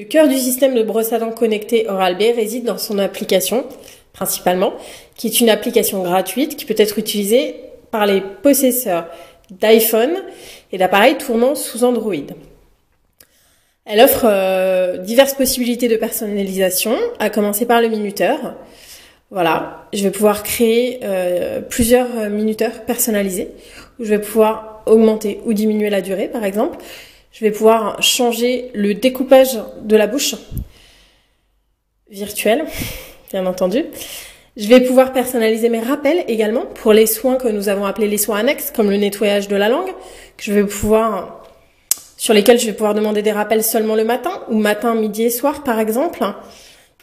Le cœur du système de brosse à dents connecté Oral-B réside dans son application, principalement, qui est une application gratuite qui peut être utilisée par les possesseurs d'iPhone et d'appareils tournant sous Android. Elle offre diverses possibilités de personnalisation, à commencer par le minuteur. Voilà, je vais pouvoir créer plusieurs minuteurs personnalisés, où je vais pouvoir augmenter ou diminuer la durée, par exemple. Je vais pouvoir changer le découpage de la bouche virtuelle, bien entendu. Je vais pouvoir personnaliser mes rappels également pour les soins que nous avons appelés les soins annexes, comme le nettoyage de la langue, sur lesquels je vais pouvoir demander des rappels seulement le matin, ou matin, midi et soir, par exemple.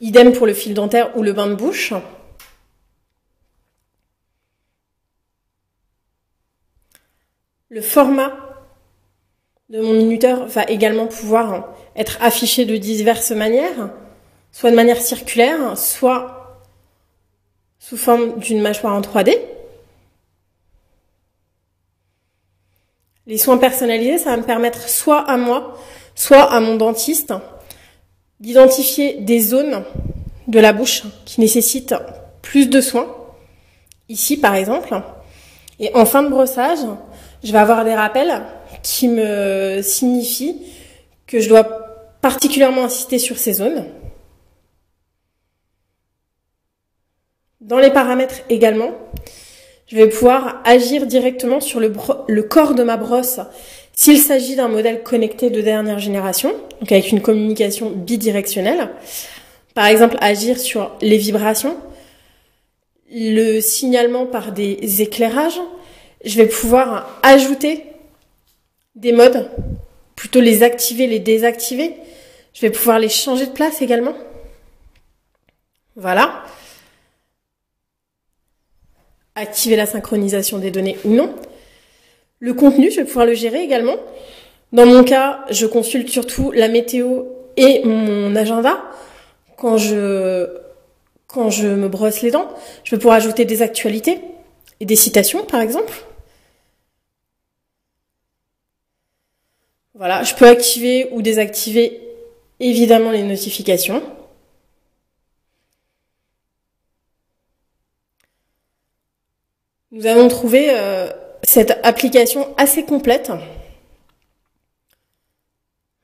Idem pour le fil dentaire ou le bain de bouche. Le format de mon minuteur va également pouvoir être affiché de diverses manières, soit de manière circulaire, soit sous forme d'une mâchoire en 3D. Les soins personnalisés, ça va me permettre soit à moi, soit à mon dentiste d'identifier des zones de la bouche qui nécessitent plus de soins. Ici, par exemple. Et en fin de brossage, je vais avoir des rappels qui me signifient que je dois particulièrement insister sur ces zones. Dans les paramètres également, je vais pouvoir agir directement sur le corps de ma brosse s'il s'agit d'un modèle connecté de dernière génération, donc avec une communication bidirectionnelle. Par exemple, agir sur les vibrations, le signalement par des éclairages. Je vais pouvoir ajouter des modes, plutôt les activer, les désactiver. Je vais pouvoir les changer de place également. Voilà. Activer la synchronisation des données ou non. Le contenu, je vais pouvoir le gérer également. Dans mon cas, je consulte surtout la météo et mon agenda quand je me brosse les dents. Je vais pouvoir ajouter des actualités et des citations, par exemple. Voilà, je peux activer ou désactiver évidemment les notifications. Nous avons trouvé cette application assez complète.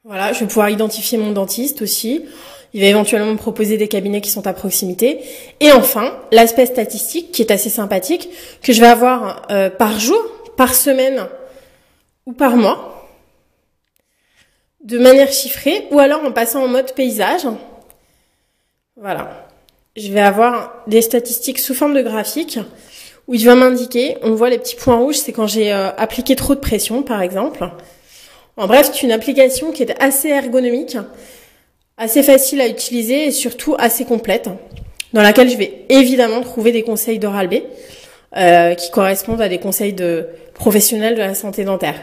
Voilà, je vais pouvoir identifier mon dentiste aussi. Il va éventuellement me proposer des cabinets qui sont à proximité. Et enfin, l'aspect statistique qui est assez sympathique, que je vais avoir par jour, par semaine ou par mois, de manière chiffrée, ou alors en passant en mode paysage. Voilà. Je vais avoir des statistiques sous forme de graphique, où il va m'indiquer, on voit les petits points rouges, c'est quand j'ai appliqué trop de pression, par exemple. En bref, c'est une application qui est assez ergonomique, assez facile à utiliser et surtout assez complète, dans laquelle je vais évidemment trouver des conseils d'Oral-B qui correspondent à des conseils de professionnels de la santé dentaire.